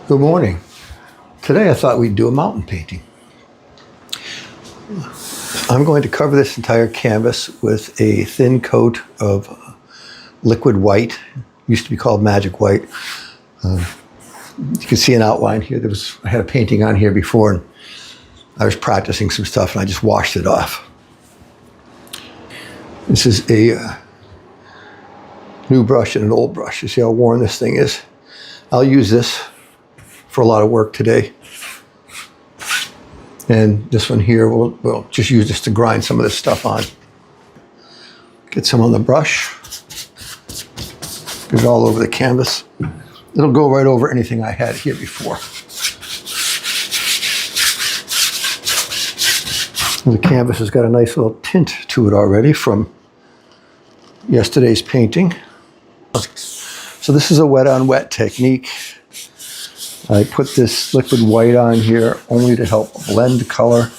Good morning. Today I thought we'd do a mountain painting. I'm going to cover this entire canvas with a thin coat of liquid white. Used to be called magic white. You can see an outline here. I had a painting on here before, and I was practicing some stuff, and I just washed it off. This is a new brush and an old brush. You see how worn this thing is? I'll use this for a lot of work today. And this one here, we'll just use this to grind some of this stuff on. Get some on the brush. Get it all over the canvas. It'll go right over anything I had here before. The canvas has got a nice little tint to it already from yesterday's painting. So this is a wet on wet technique. I put this liquid white on here only to help blend color.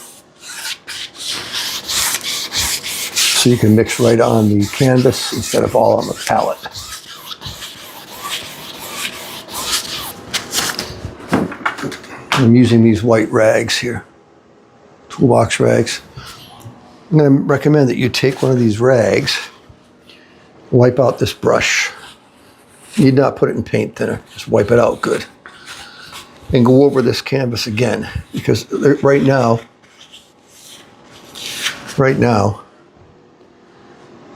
So you can mix right on the canvas instead of all on the palette. I'm using these white rags here, toolbox rags. I'm going to recommend that you take one of these rags, wipe out this brush. You need not put it in paint thinner, just wipe it out good. And go over this canvas again, because right now,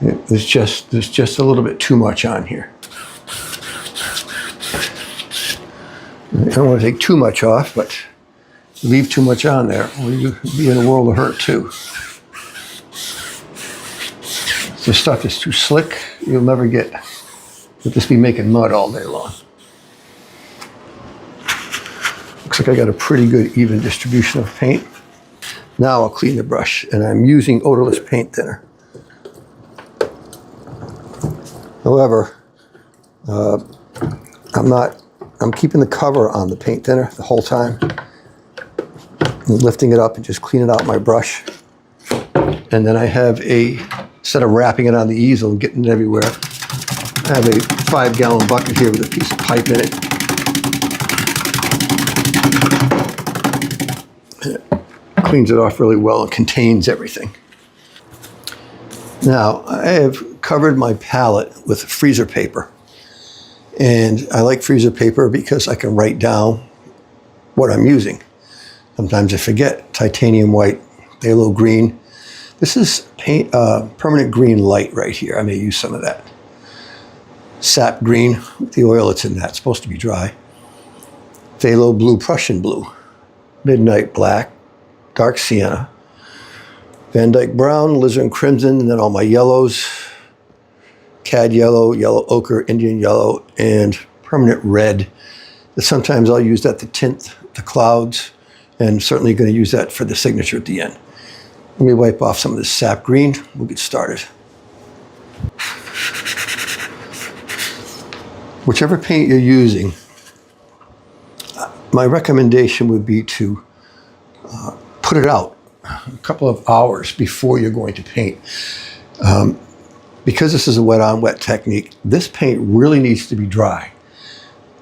there's just a little bit too much on here. I don't want to take too much off, but leave too much on there, or you'll be in a world of hurt too. If the stuff is too slick, you'll never get. You'll just be making mud all day long. Looks like I got a pretty good even distribution of paint. Now I'll clean the brush, and I'm using odorless paint thinner. However, I'm keeping the cover on the paint thinner the whole time. I'm lifting it up and just cleaning out my brush. And then I have instead of wrapping it on the easel and getting it everywhere, I have a 5-gallon bucket here with a piece of pipe in it. Cleans it off really well and contains everything. Now, I have covered my palette with freezer paper. And I like freezer paper because I can write down what I'm using. Sometimes I forget. Titanium white, phthalo green. This is permanent green light right here. I may use some of that. Sap green, the oil that's in that, it's supposed to be dry. Phthalo blue, Prussian blue. Midnight black, dark sienna, Van Dyke brown, alizarin crimson, and then all my yellows, cad yellow, yellow ochre, Indian yellow, and permanent red. Sometimes I'll use that to tint the clouds, and certainly going to use that for the signature at the end. Let me wipe off some of this sap green. We'll get started. Whichever paint you're using, my recommendation would be to put it out a couple of hours before you're going to paint. Because this is a wet on wet technique, this paint really needs to be dry.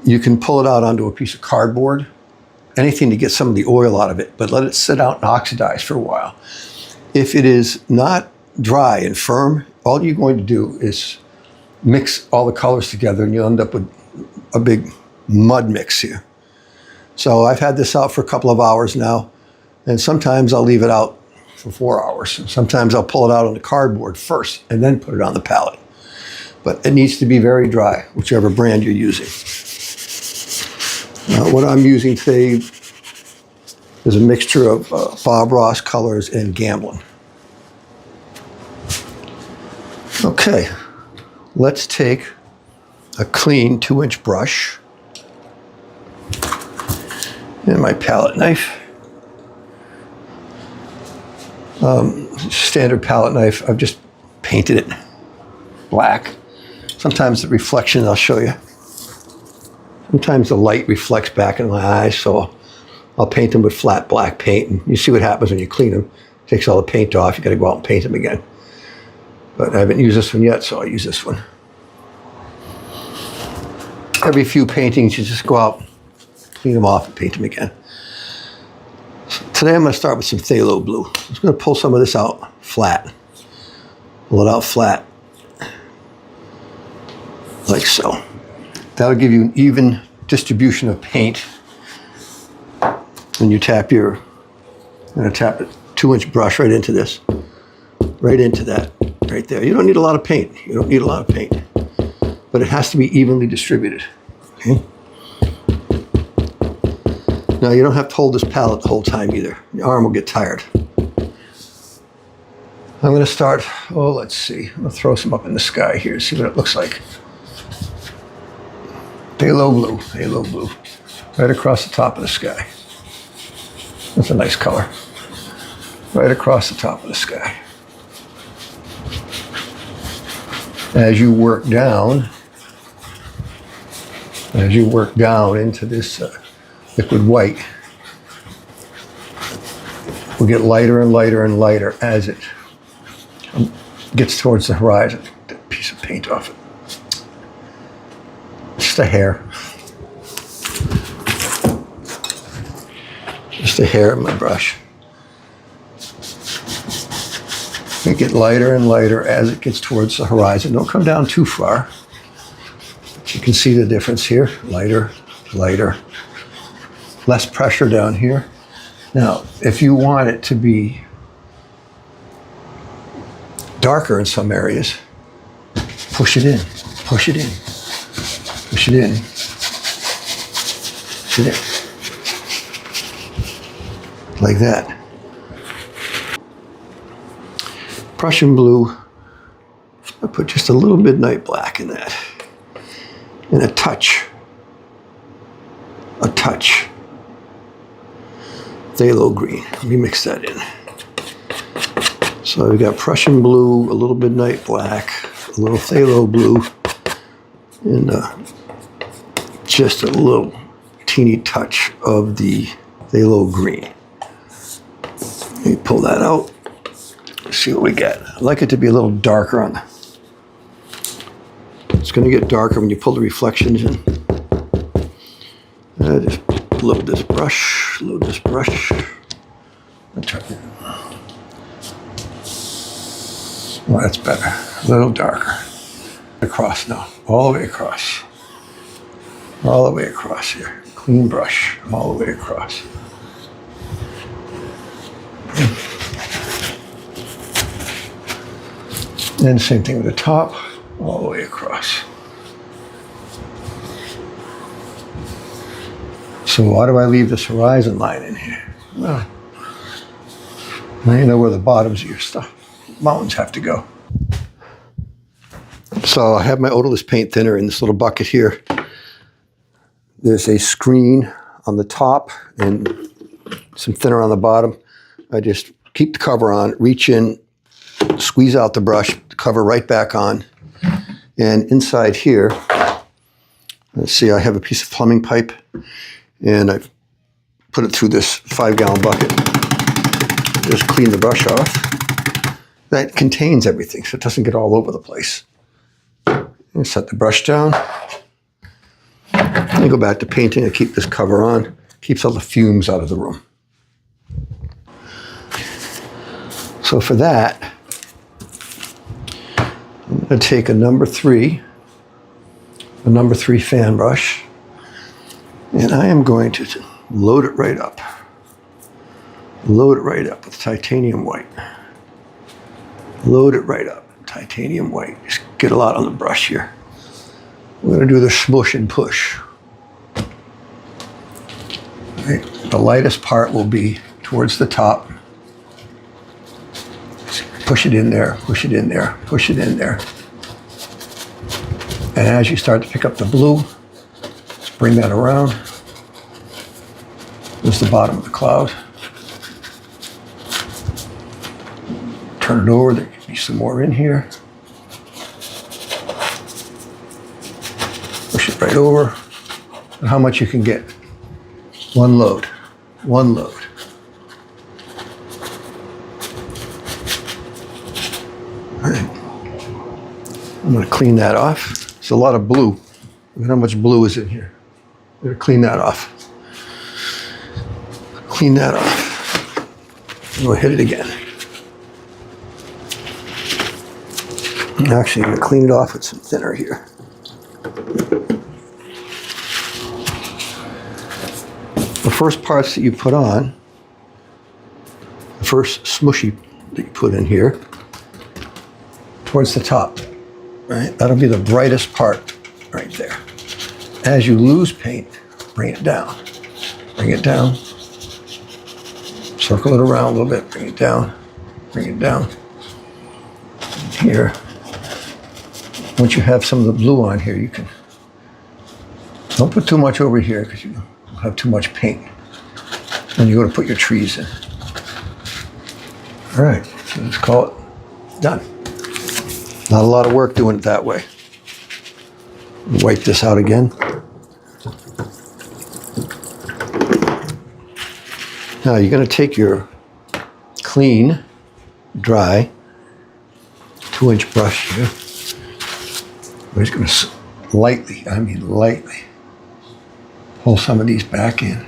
You can pull it out onto a piece of cardboard, anything to get some of the oil out of it, but let it sit out and oxidize for a while. If it is not dry and firm, all you're going to do is mix all the colors together and you'll end up with a big mud mix here. So I've had this out for a couple of hours now, and sometimes I'll leave it out for 4 hours. And sometimes I'll pull it out on the cardboard first and then put it on the palette. But it needs to be very dry, whichever brand you're using. What I'm using today is a mixture of Bob Ross colors and Gamblin. Okay, let's take a clean 2-inch brush and my palette knife. Standard palette knife. I've just painted it black. Sometimes the reflection, I'll show you. Sometimes the light reflects back in my eyes, so I'll paint them with flat black paint. And you see what happens when you clean them. It takes all the paint off. You got to go out and paint them again. But I haven't used this one yet, so I'll use this one. Every few paintings, you just go out, clean them off and paint them again. So today I'm going to start with some phthalo blue. I'm just going to pull some of this out flat. Pull it out flat, like so. That'll give you an even distribution of paint. When you tap I'm going to tap a 2-inch brush right into this. Right into that, right there. You don't need a lot of paint. You don't need a lot of paint. But it has to be evenly distributed. Okay? Now you don't have to hold this palette the whole time either. Your arm will get tired. I'm going to start, let's see. I'm going to throw some up in the sky here, see what it looks like. Phthalo blue. Right across the top of the sky. That's a nice color. Right across the top of the sky. As you work down into this liquid white, will get lighter and lighter and lighter as it gets towards the horizon. Get a piece of paint off it. Just a hair. Just a hair in my brush. It get lighter and lighter as it gets towards the horizon. Don't come down too far. But you can see the difference here. Lighter, lighter. Less pressure down here. Now, if you want it to be darker in some areas, push it in, push it in, push it in, push it in. Like that. Prussian blue, I put just a little midnight black in that. And a touch. Phthalo green. Let me mix that in. So we got Prussian blue, a little midnight black, a little phthalo blue, and just a little teeny touch of the phthalo green. Let me pull that out. See what we get. I like it to be a little darker on the. It's going to get darker when you pull the reflections in. I just load this brush. Oh, that's better. A little darker. Across now. All the way across. All the way across here. Clean brush. All the way across. And same thing with the top, all the way across. So why do I leave this horizon line in here? Well, now you know where the bottoms of your mountains have to go. So I have my odorless paint thinner in this little bucket here. There's a screen on the top and some thinner on the bottom. I just keep the cover on, reach in, squeeze out the brush, cover right back on. And inside here, let's see, I have a piece of plumbing pipe and I've put it through this 5-gallon bucket. Just clean the brush off. That contains everything so it doesn't get all over the place. And set the brush down. And go back to painting. I keep this cover on. Keeps all the fumes out of the room. So for that, I'm going to take a number 3 fan brush, and I am going to load it right up. Load it right up with titanium white. Load it right up, titanium white. Just get a lot on the brush here. We're going to do the smush and push. Right. The lightest part will be towards the top. Push it in there, push it in there, push it in there. And as you start to pick up the blue, just bring that around. There's the bottom of the cloud. Turn it over, there can be some more in here. Push it right over. And how much you can get. One load, one load. All right. I'm going to clean that off. It's a lot of blue. Look at how much blue is in here. I'm going to clean that off. Clean that off. We'll hit it again. Actually, I'm going to clean it off with some thinner here. The first parts that you put on, the first smushy that you put in here, towards the top, right? That'll be the brightest part right there. As you lose paint, bring it down. Bring it down. Circle it around a little bit, bring it down. Bring it down. Here. Once you have some of the blue on here, you can, don't put too much over here because you have too much paint when you go to put your trees in. All right, so let's call it done. Not a lot of work doing it that way. Wipe this out again. Now you're going to take your clean, dry, 2-inch brush here. We're just going to lightly, pull some of these back in.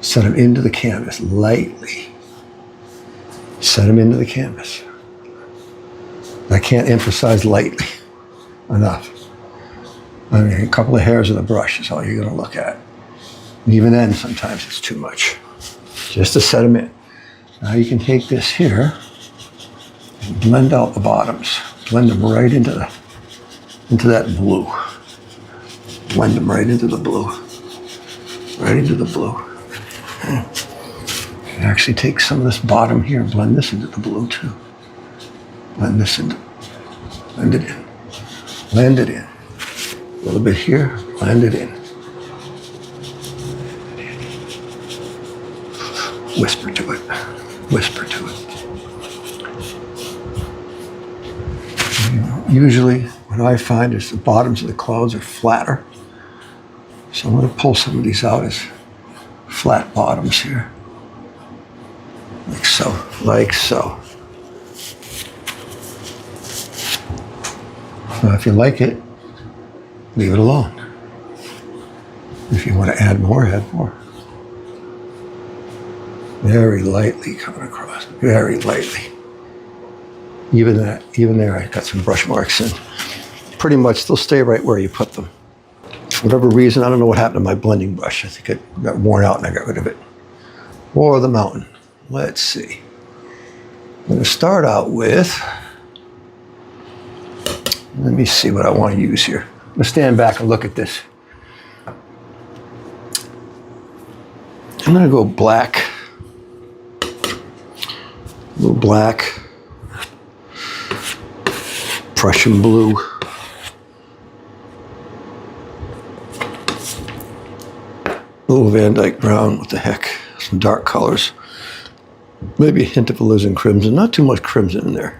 Set them into the canvas, lightly. Set them into the canvas. I can't emphasize lightly enough. I mean, a couple of hairs of the brush is all you're going to look at. And even then, sometimes it's too much. Just to set them in. Now you can take this here and blend out the bottoms. Blend them right into that blue. Blend them right into the blue. Right into the blue. And actually take some of this bottom here and blend this into the blue too. Blend this into, blend it in. Blend it in. A little bit here, blend it in. Whisper to it. Whisper to it. Usually what I find is the bottoms of the clouds are flatter. So I'm going to pull some of these out as flat bottoms here. Like so. Like so. Now if you like it, leave it alone. If you want to add more, add more. Very lightly coming across, very lightly. Even there, I got some brush marks in. Pretty much they'll stay right where you put them. For whatever reason, I don't know what happened to my blending brush. I think it got worn out and I got rid of it. Or the mountain. Let's see. I'm going to start out with, let me see what I want to use here. I'm going to stand back and look at this. I'm going to go black. A little black. Prussian blue. A little Van Dyke brown, what the heck. Some dark colors. Maybe a hint of alizarin crimson. Not too much crimson in there.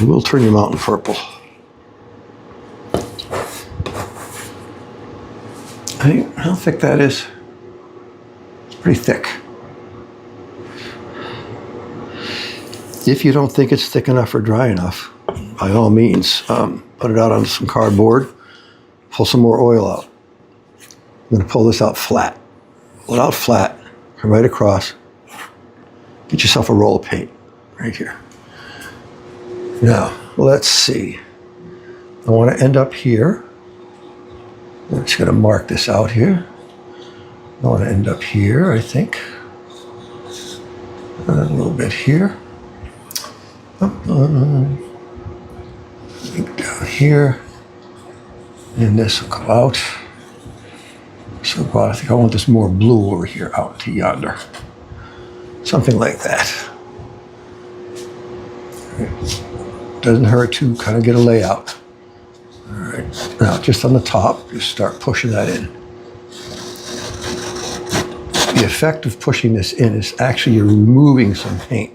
We'll turn your mountain purple. How thick that is? It's pretty thick. If you don't think it's thick enough or dry enough, by all means, put it out on some cardboard, pull some more oil out. I'm going to pull this out flat. Pull it out flat, come right across. Get yourself a roll of paint right here. Now, let's see. I want to end up here. I'm just going to mark this out here. I want to end up here, I think. A little bit here. Down here. And this will go out. So I think I want this more blue over here out to yonder. Something like that. Doesn't hurt to kind of get a layout. All right, now just on the top, just start pushing that in. The effect of pushing this in is actually you're removing some paint.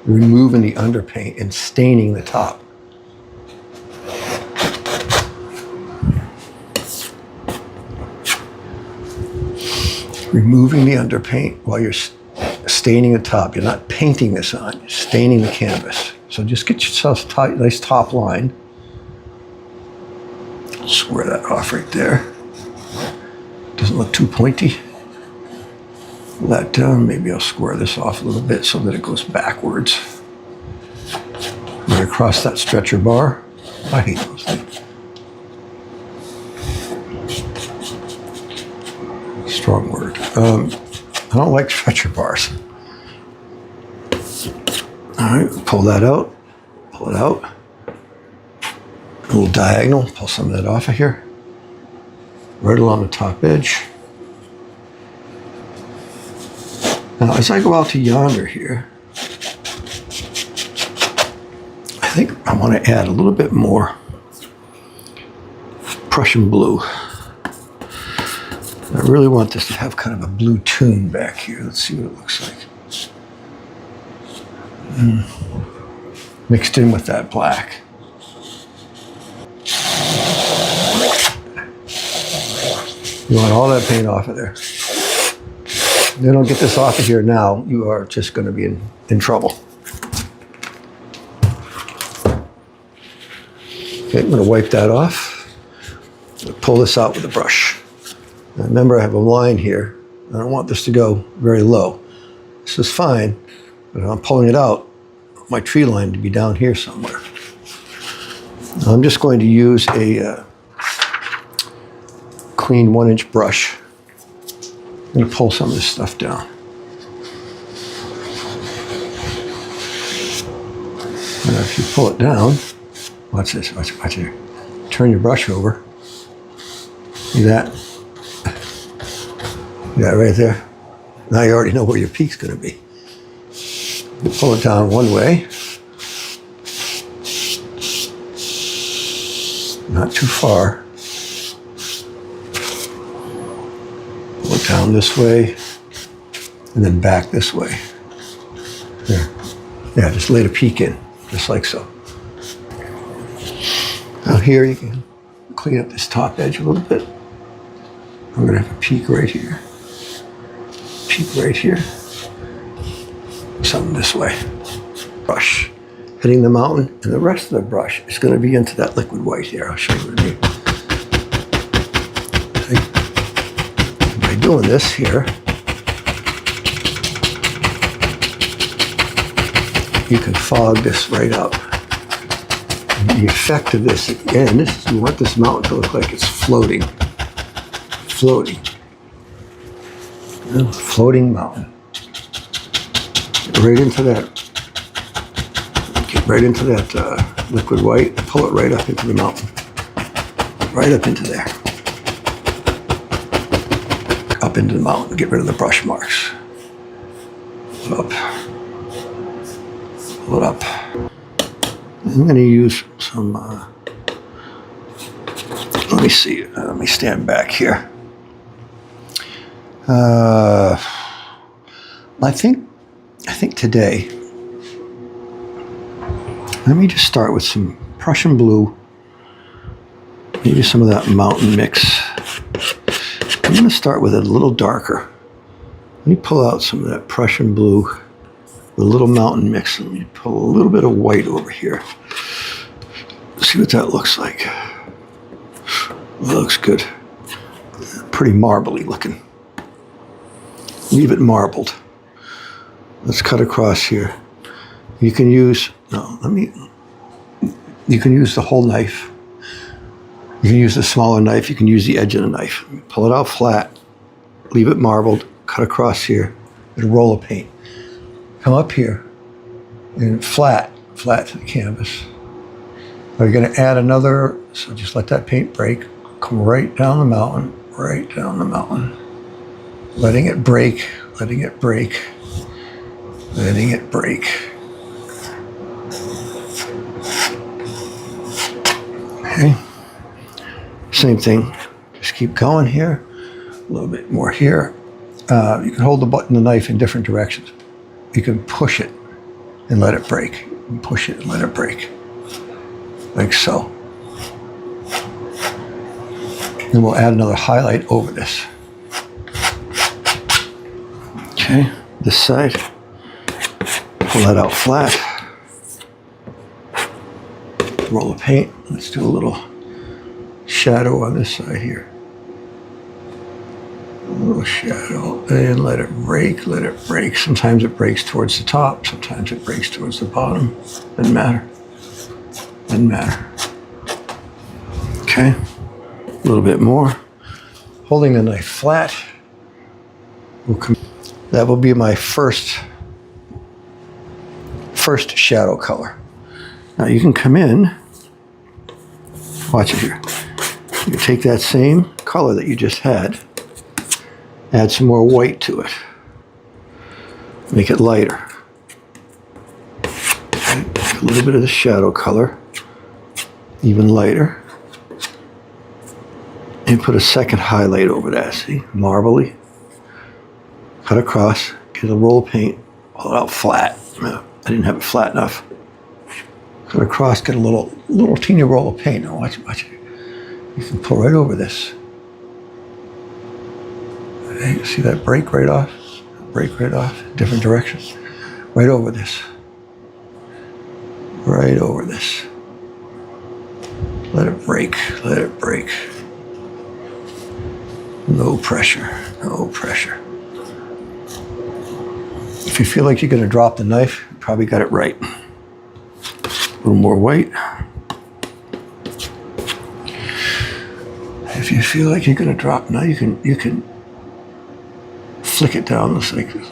You're removing the underpaint and staining the top. Removing the underpaint while you're staining the top. You're not painting this on, you're staining the canvas. So just get yourself a nice top line. Square that off right there. Doesn't look too pointy. that down. Maybe I'll square this off a little bit so that it goes backwards. Right across that stretcher bar. I hate those things. Strong word. I don't like stretcher bars. All right, pull that out. Pull it out. A little diagonal. Pull some of that off of here. Right along the top edge. Now, as I go out to yonder here, I think I want to add a little bit more Prussian blue. I really want this to have kind of a blue tune back here. Let's see what it looks like. Mixed in with that black. You want all that paint off of there. If you don't get this off of here now, you are just going to be in trouble. Okay, I'm going to wipe that off. Pull this out with a brush. Now remember, I have a line here. I don't want this to go very low. This is fine, but if I'm pulling it out, my tree line to be down here somewhere. Now I'm just going to use a clean 1-inch brush. I'm going to pull some of this stuff down. And if you pull it down, watch this, watch here. Turn your brush over. See that? See that right there? Now you already know where your peak's going to be. You pull it down one way. Not too far. Pull it down this way. And then back this way. There. Yeah, just lay the peak in, just like so. Now here you can clean up this top edge a little bit. I'm going to have a peak right here. Peak right here. Something this way. Brush. Hitting the mountain, and the rest of the brush is going to be into that liquid white here. I'll show you what I mean. By doing this here, you can fog this right up. And the effect of this, again, you want this mountain to look like it's floating. Floating. Floating mountain. Get right into that liquid white. Pull it right up into the mountain. Right up into there. Up into the mountain. Get rid of the brush marks. Up. Pull it up. I'm going to use some, let me see, let me stand back here. I think today, let me just start with some Prussian blue, maybe some of that mountain mix. I'm going to start with it a little darker. Let me pull out some of that Prussian blue, with a little mountain mix. Let me pull a little bit of white over here. See what that looks like. That looks good. Pretty marbly looking. Leave it marbled. Let's cut across here. You can use, you can use the whole knife. You can use the smaller knife. You can use the edge of the knife. Pull it out flat. Leave it marbled. Cut across here. And a roll of paint. Come up here. And flat to the canvas. Now you're going to add another, so just let that paint break. Come right down the mountain. Right down the mountain. Letting it break. Letting it break. Letting it break. Okay. Same thing. Just keep going here. A little bit more here. You can hold the knife in different directions. You can push it and let it break. And push it and let it break. Like so. Then we'll add another highlight over this. Okay, this side. Pull that out flat. Roll of paint. Let's do a little shadow on this side here. A little shadow, and let it break, let it break. Sometimes it breaks towards the top, sometimes it breaks towards the bottom. Doesn't matter. Doesn't matter. Okay, a little bit more. Holding the knife flat. That will be my first shadow color. Now you can come in, watch it here. You can take that same color that you just had, add some more white to it, make it lighter. A little bit of the shadow color, even lighter, and put a second highlight over that, see, marbly. Cut across, get a roll of paint, pull it out flat. I didn't have it flat enough. Cut across, get a little teeny roll of paint. Now watch it. You can pull right over this. Okay, see that break right off? Break right off, different direction. Right over this. Right over this. Let it break, let it break. No pressure, no pressure. If you feel like you're gonna drop the knife, you probably got it right. A little more white. If you feel like you're gonna drop, now you can flick it down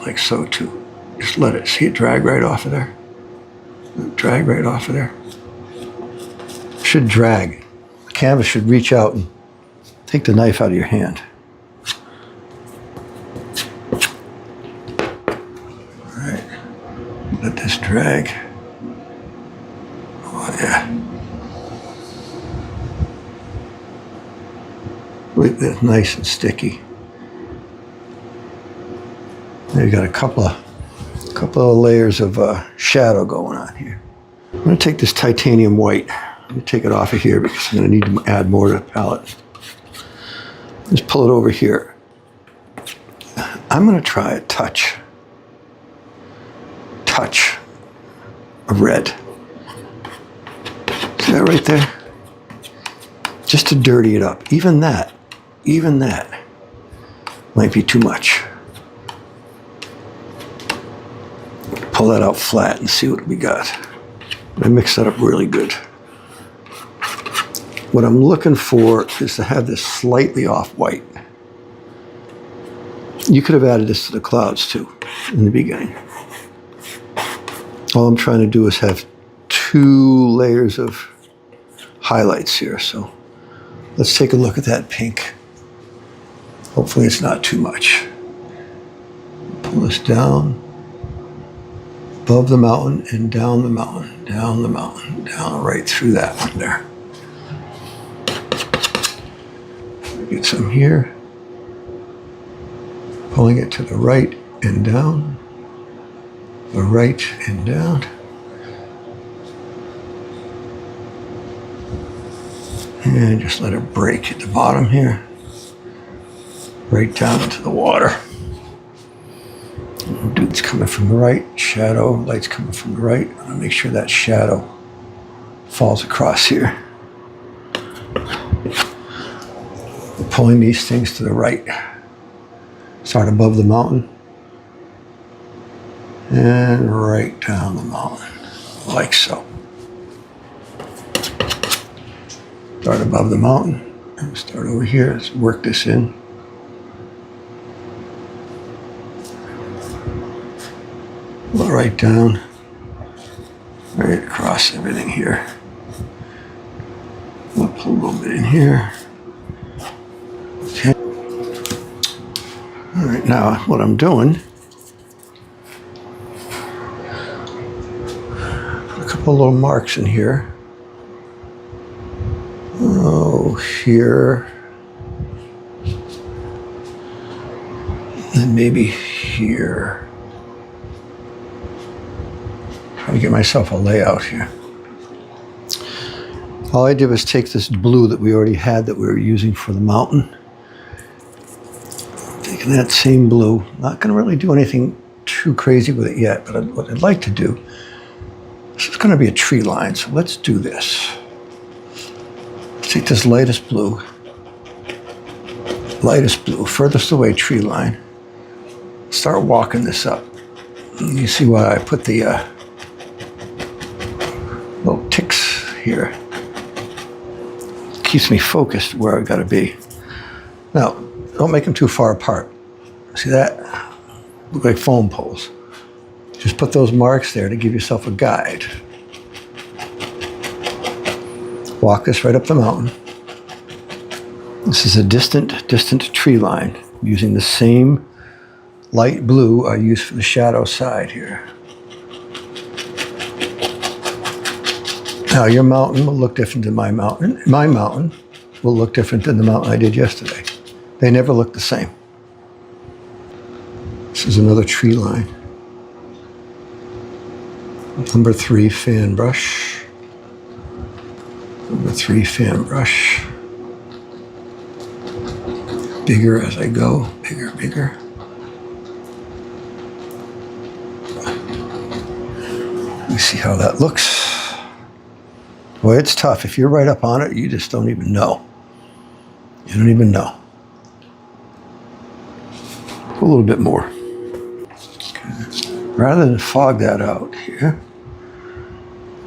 like so too. Just let it, see it drag right off of there? Drag right off of there. It should drag. The canvas should reach out and take the knife out of your hand. All right, let this drag. Oh yeah. Look, that's nice and sticky. Now you got a couple of layers of shadow going on here. I'm going to take this titanium white. I'm going to take it off of here because I'm going to need to add more to the palette. Just pull it over here. I'm going to try a touch of red. See that right there? Just to dirty it up. Even that might be too much. Pull that out flat and see what we got. I mix that up really good. What I'm looking for is to have this slightly off white. You could have added this to the clouds too in the beginning. All I'm trying to do is have 2 layers of highlights here. So let's take a look at that pink. Hopefully it's not too much. Pull this down. Above the mountain and down the mountain, down the mountain, down right through that one there. Get some here. Pulling it to the right and down. The right and down. And just let it break at the bottom here. Right down into the water. Dude's coming from the right, shadow, light's coming from the right. I'm gonna make sure that shadow falls across here. Pulling these things to the right. Start above the mountain. And right down the mountain, like so. Start above the mountain, and start over here, let's work this in. Right down, right across everything here. We'll pull a little bit in here. Okay. All right, now what I'm doing, put a couple little marks in here. Oh, here. And maybe here. Trying to get myself a layout here. All I did was take this blue that we already had that we were using for the mountain. Taking that same blue, not going to really do anything too crazy with it yet, but what I'd like to do, this is going to be a tree line, so let's do this. Let's take this lightest blue, Lightest blue, furthest away tree line. Start walking this up. You see why I put the little ticks here. Keeps me focused where I gotta be. Now, don't make them too far apart. See that? Look like foam poles. Just put those marks there to give yourself a guide. Walk this right up the mountain. This is a distant tree line using the same light blue I used for the shadow side here. Now your mountain will look different than my mountain. My mountain will look different than the mountain I did yesterday. They never look the same. This is another tree line. Number 3 fan brush. Number 3 fan brush. Bigger as I go, bigger, bigger. Let me see how that looks. Boy, it's tough. If you're right up on it, you just don't even know. You don't even know. A little bit more. Okay. Rather than fog that out here,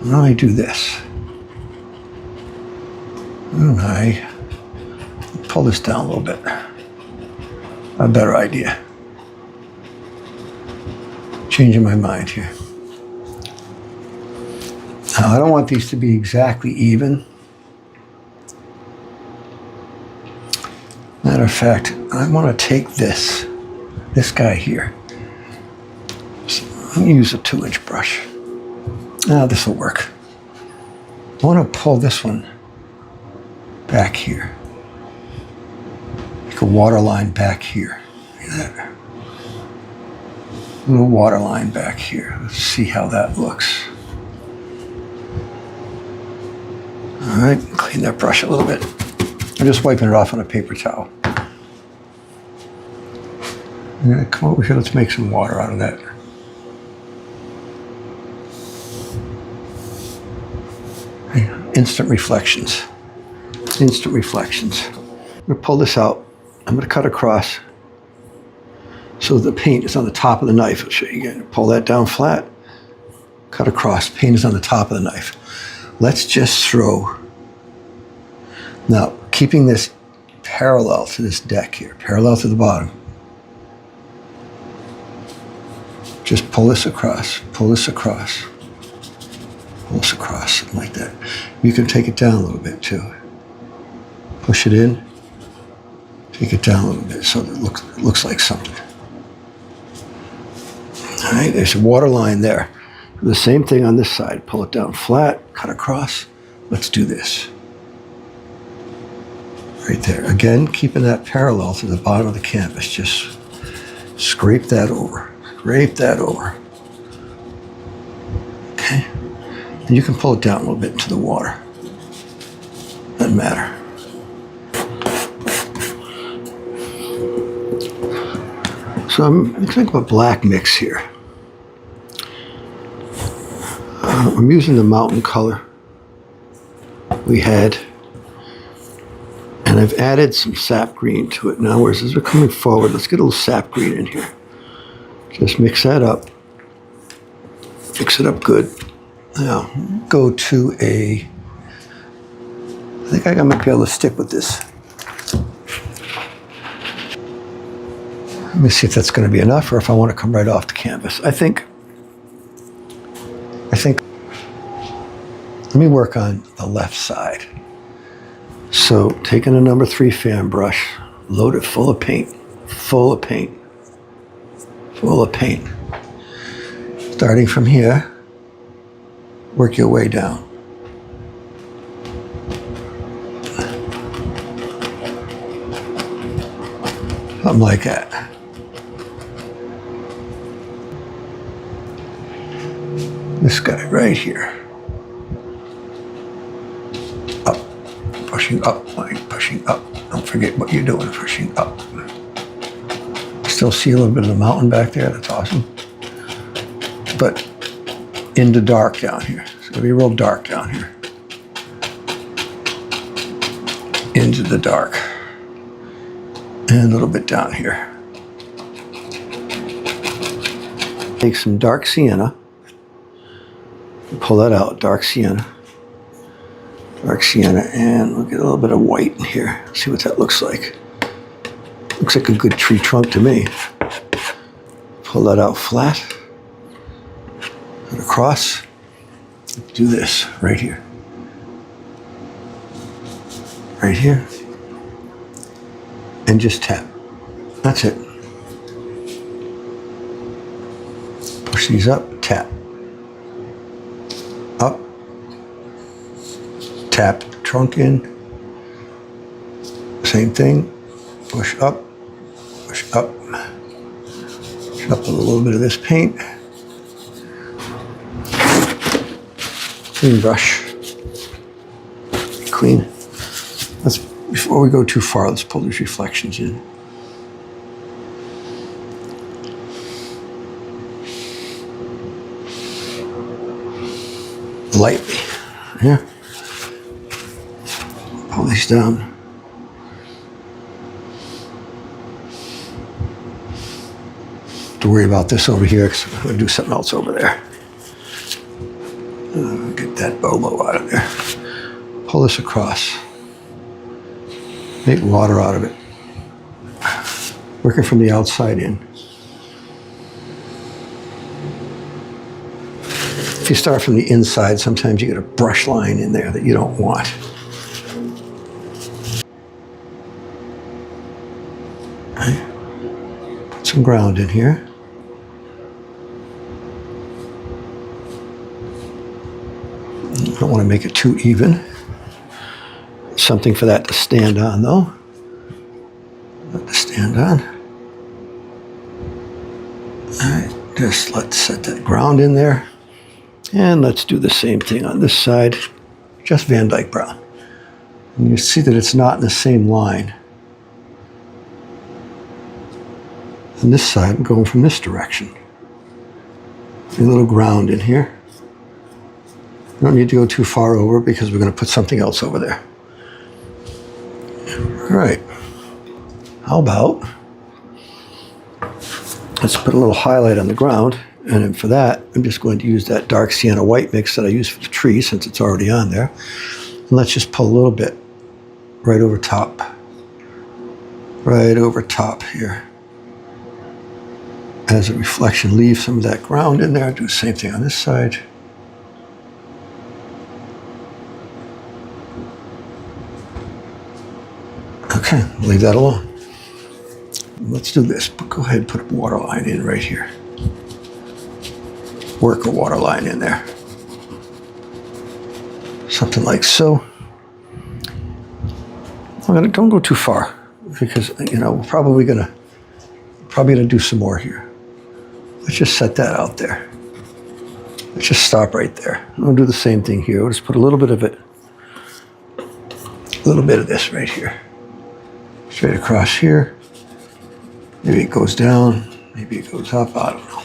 now I do this. And I pull this down a little bit. A better idea. Changing my mind here. Now, I don't want these to be exactly even. Matter of fact, I want to take this guy here. So I'm going to use a 2-inch brush. Now, this will work. I want to pull this one back here. Make a water line back here. See that? A little water line back here. Let's see how that looks. All right, clean that brush a little bit. I'm just wiping it off on a paper towel. Yeah, come over here, let's make some water out of that. Instant reflections. Instant reflections. I'm gonna pull this out. I'm gonna cut across so the paint is on the top of the knife. I'll show you again. Pull that down flat, cut across, paint is on the top of the knife. Let's just throw, now keeping this parallel to this deck here, parallel to the bottom. Just pull this across, pull this across, pull this across, something like that. You can take it down a little bit too. Push it in, take it down a little bit so that it looks like something. All right, there's a water line there. The same thing on this side. Pull it down flat, cut across. Let's do this. Right there. Again, keeping that parallel to the bottom of the canvas. Just scrape that over. Scrape that over. Okay. And you can pull it down a little bit into the water. Doesn't matter. So I'm thinking of a black mix here. I'm using the mountain color we had, and I've added some sap green to it now. Whereas as we're coming forward, let's get a little sap green in here. Just mix that up. Mix it up good. Now, go to I think I might be able to stick with this. Let me see if that's going to be enough or if I want to come right off the canvas. I think, let me work on the left side. So taking a number 3 fan brush, load it full of paint, full of paint, full of paint. Starting from here, work your way down. Something like that. This guy right here. Up, pushing up, pushing up. Don't forget what you're doing, pushing up. Still see a little bit of the mountain back there, that's awesome. But into dark down here. It's gonna be real dark down here. Into the dark. And a little bit down here. Take some dark sienna. Pull that out, dark sienna. Dark sienna, and we'll get a little bit of white in here. See what that looks like. Looks like a good tree trunk to me. Pull that out flat. And across. Do this right here. Right here. And just tap. That's it. Push these up, tap. Up. Tap trunk in. Same thing. Push up. Push up. Push up with a little bit of this paint. Clean brush. Clean. Before we go too far, let's pull these reflections in. Lightly. Yeah. Pull these down. Don't worry about this over here because I'm going to do something else over there. Get that bobo out of there. Pull this across. Make water out of it. Working from the outside in. If you start from the inside, sometimes you get a brush line in there that you don't want. Okay. Put some ground in here. I don't want to make it too even. Something for that to stand on, though. Not to stand on. All right, just let's set that ground in there. And let's do the same thing on this side, just Van Dyke brown. And you see that it's not in the same line. And this side, I'm going from this direction. A little ground in here. You don't need to go too far over because we're going to put something else over there. All right. How about let's put a little highlight on the ground, and then for that, I'm just going to use that dark sienna white mix that I use for the tree since it's already on there. And let's just pull a little bit right over top. Right over top here. As a reflection, leave some of that ground in there. Do the same thing on this side. Okay, leave that alone. Let's do this. Go ahead and put a water line in right here. Work a water line in there. Something like so. Don't go too far because we're probably gonna do some more here. Let's just set that out there. Let's just stop right there. We'll do the same thing here. We'll just put a little bit of it, a little bit of this right here. Straight across here. Maybe it goes down, maybe it goes up, I don't know.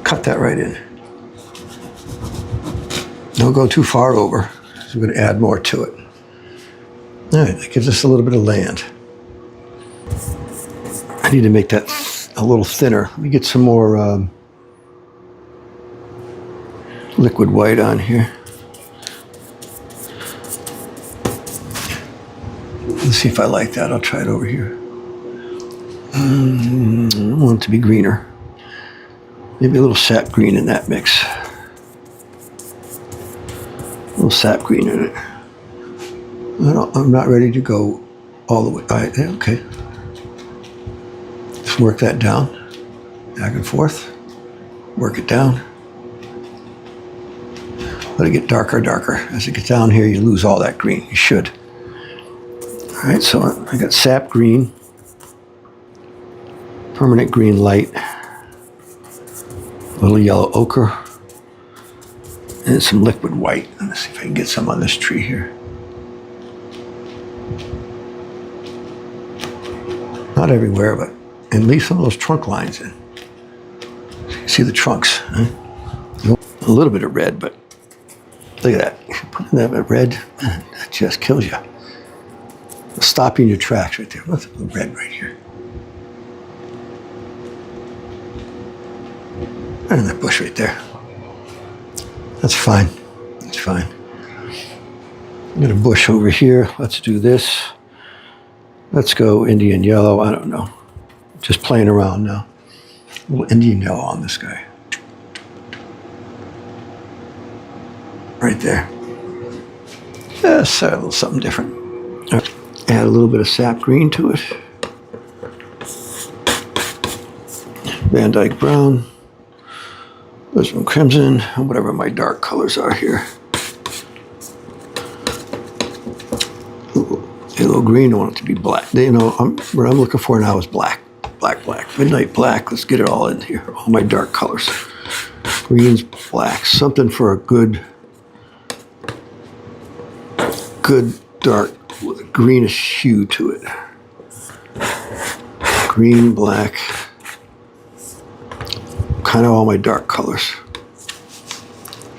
Cut that right in. Don't go too far over, because we're going to add more to it. All right, that gives us a little bit of land. I need to make that a little thinner. Let me get some more liquid white on here. Let's see if I like that. I'll try it over here. I want it to be greener. Maybe a little sap green in that mix. A little sap green in it. I'm not ready to go all the way. All right, okay. Just work that down. Back and forth. Work it down. Let it get darker and darker. As it gets down here, you lose all that green. You should. All right, so I got sap green, permanent green light, a little yellow ochre, and some liquid white. Let's see if I can get some on this tree here. Not everywhere, but and leave some of those trunk lines in. So you can see the trunks. Huh? A little bit of red, but look at that. Putting that red, that just kills you. Stopping your tracks right there. What's the red right here? And that bush right there. That's fine. That's fine. Got a bush over here. Let's do this. Let's go Indian yellow. I don't know. Just playing around now. A little Indian yellow on this guy. Right there. Yes, a little something different. Add a little bit of sap green to it. Van Dyke brown. Lisbon crimson, and whatever my dark colors are here. A little green, I want it to be black. You know, what I'm looking for now is black. Black, black. Midnight black. Let's get it all in here. All my dark colors. Greens, blacks. Something for a good dark with a greenish hue to it. Green, black. Kind of all my dark colors.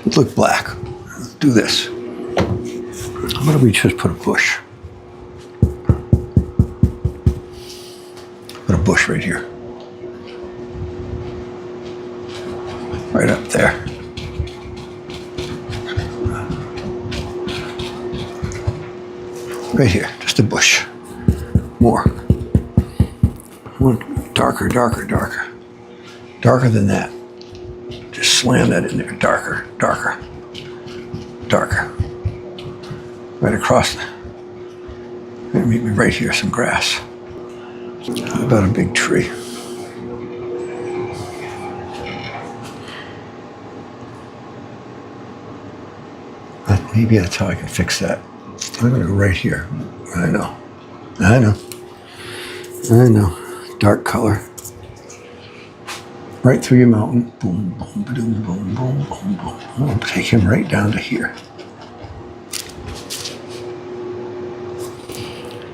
Let's look black. Let's do this. Why don't we just put a bush? Put a bush right here. Right up there. Right here, just a bush. More. One darker, darker, darker. Darker than that. Just slam that in there. Darker, darker, darker. Right across. Maybe right here, some grass. How about a big tree? Maybe that's how I can fix that. I'm going to go right here. I know. I know. I know. Dark color. Right through your mountain. Boom, boom, boom, boom, boom, boom, boom. I'm going to take him right down to here.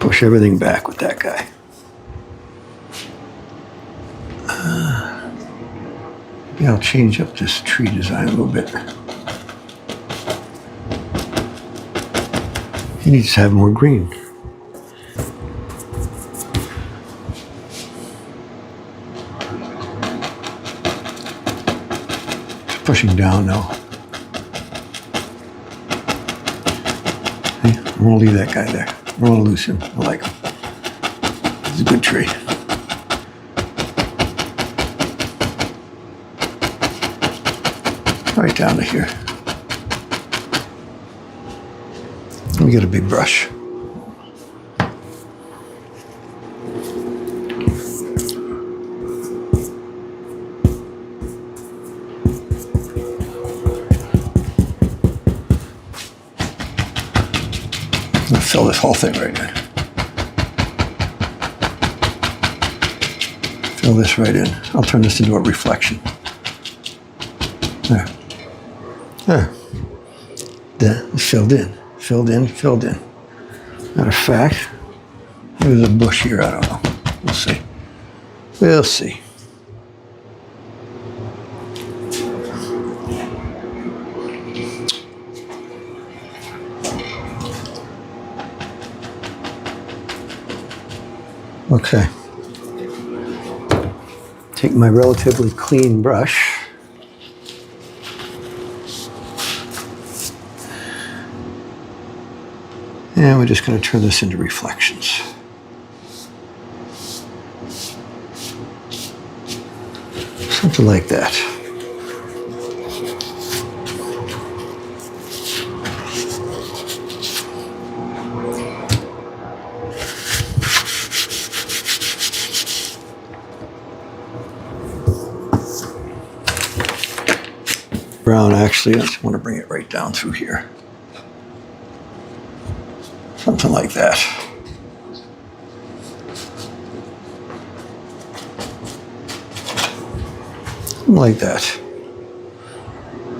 Push everything back with that guy. Maybe I'll change up this tree design a little bit. He needs to have more green. Just pushing down now. Hey, I'm gonna leave that guy there. I'm gonna lose him. I like him. He's a good tree. Right down to here. Let me get a big brush. I'm gonna fill this whole thing right in. Fill this right in. I'll turn this into a reflection. There. There. There. It's filled in. Filled in, filled in. Matter of fact, there's a bush here, I don't know. We'll see. We'll see. Okay. Take my relatively clean brush. And we're just going to turn this into reflections. Something like that. Brown, actually, I just want to bring it right down through here. Something like that. Something like that.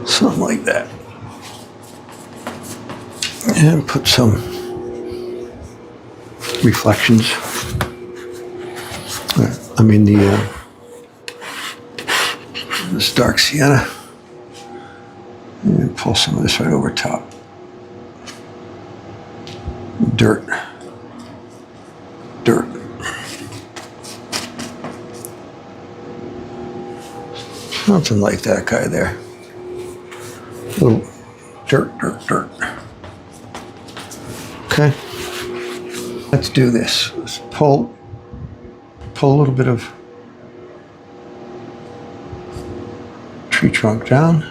Something like that. And put some reflections. I mean this dark sienna. And pull some of this right over top. Dirt. Something like that guy there. Little dirt. Okay. Let's do this. Let's pull a little bit of tree trunk down.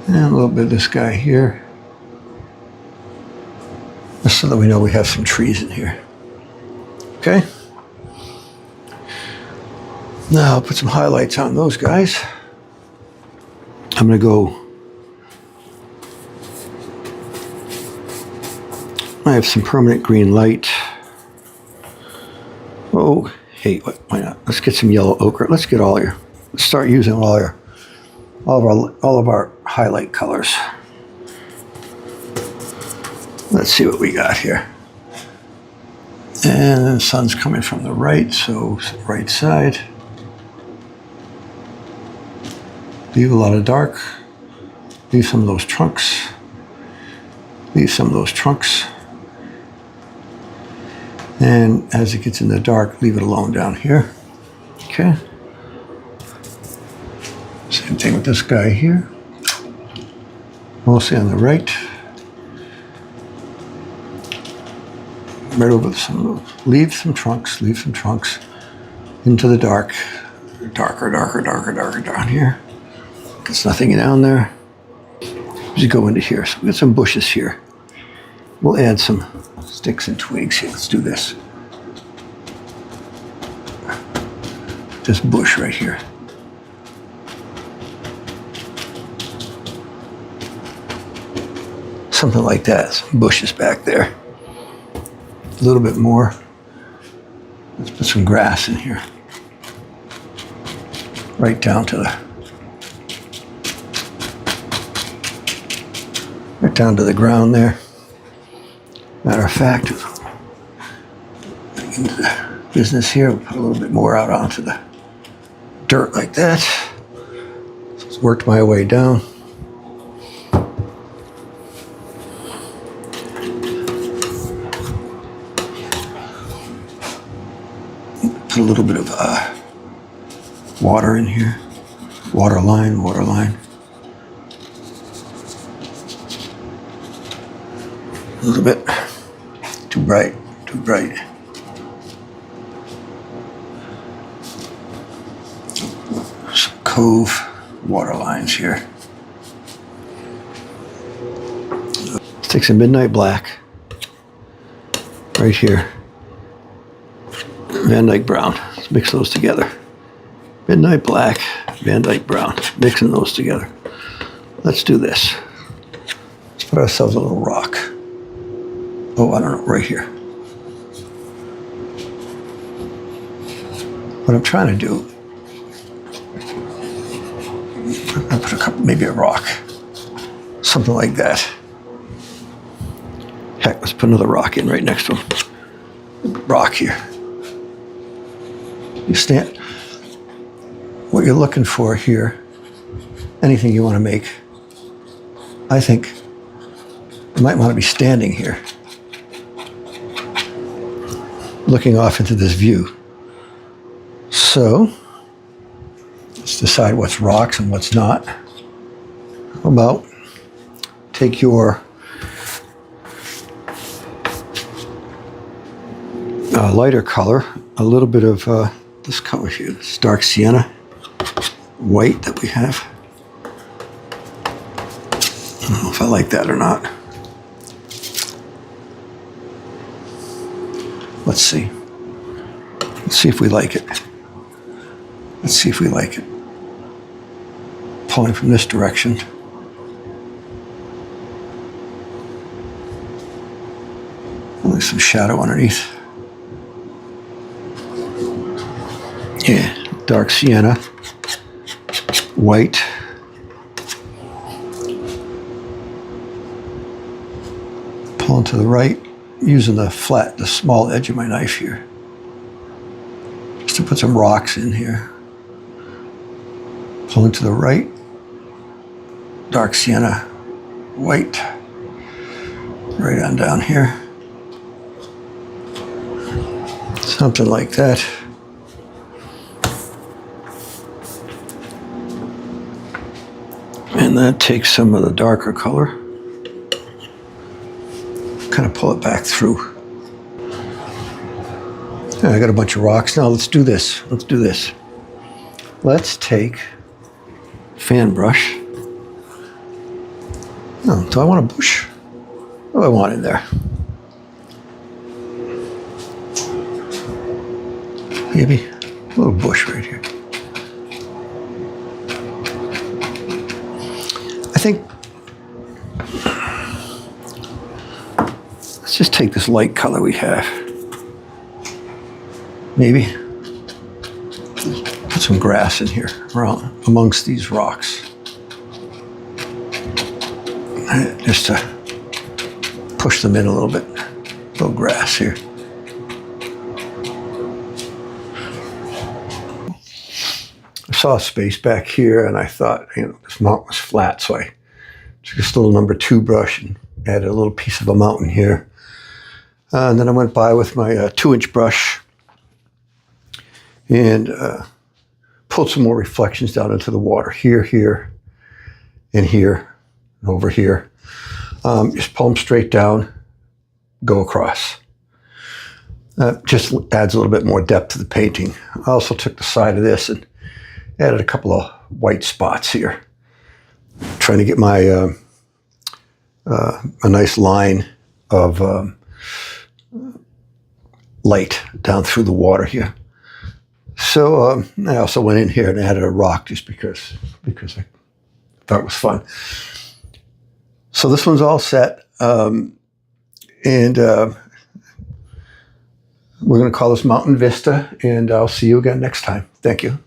And a little bit of this guy here. Just so that we know we have some trees in here. Okay. Now I'll put some highlights on those guys. I'm going to go. I have some permanent green light. Oh, hey, why not? Let's get some yellow ochre. Let's start using all of our highlight colors. Let's see what we got here. And the sun's coming from the right, so right side. Leave a lot of dark. Leave some of those trunks. Leave some of those trunks. And as it gets in the dark, leave it alone down here. Okay. Same thing with this guy here. Mostly on the right. Right over some of those. Leave some trunks into the dark. Darker down here. There's nothing down there. Just go into here. So we got some bushes here. We'll add some sticks and twigs here. Let's do this. This bush right here. Something like that. Some bushes back there. A little bit more. Let's put some grass in here. Right down to the ground there. Matter of fact, into the business here, we'll put a little bit more out onto the dirt like that. So it's worked my way down. Put a little bit of water in here. Water line. A little bit. Too bright. Some cove water lines here. Let's take some midnight black. Right here. Van Dyke brown. Let's mix those together. Midnight black, Van Dyke brown. Mixing those together. Let's do this. Let's put ourselves a little rock. Oh, I don't know, right here. What I'm trying to do, I put a couple, maybe a rock. Something like that. Heck, let's put another rock in right next to him. Rock here. You stand, what you're looking for here, anything you want to make, I think you might want to be standing here, looking off into this view. So, let's decide what's rocks and what's not. How about take your lighter color, a little bit of this color here, this dark sienna white that we have. I don't know if I like that or not. Let's see. Let's see if we like it. Let's see if we like it. Pulling from this direction. Only some shadow underneath. Yeah, dark sienna, white. Pulling to the right, using the small edge of my knife here. Just to put some rocks in here. Pulling to the right, dark sienna, white. Right on down here. Something like that. And then take some of the darker color, kind of pull it back through. I got a bunch of rocks. Now let's do this. Let's do this. Let's take fan brush. Oh, do I want a bush? What do I want in there? Maybe a little bush right here. I think, let's just take this light color we have. Maybe put some grass in here around amongst these rocks. Just to push them in a little bit. A little grass here. I saw a space back here and I thought, this mountain was flat, so I took this little number 2 brush and added a little piece of a mountain here. And then I went by with my 2-inch brush and pulled some more reflections down into the water. Here, here, and here, and over here. Just pull them straight down, go across. Just adds a little bit more depth to the painting. I also took the side of this and added a couple of white spots here. Trying to get my a nice line of light down through the water here. So I also went in here and added a rock just because I thought it was fun. So this one's all set, and we're going to call this Mountain Vista, and I'll see you again next time. Thank you.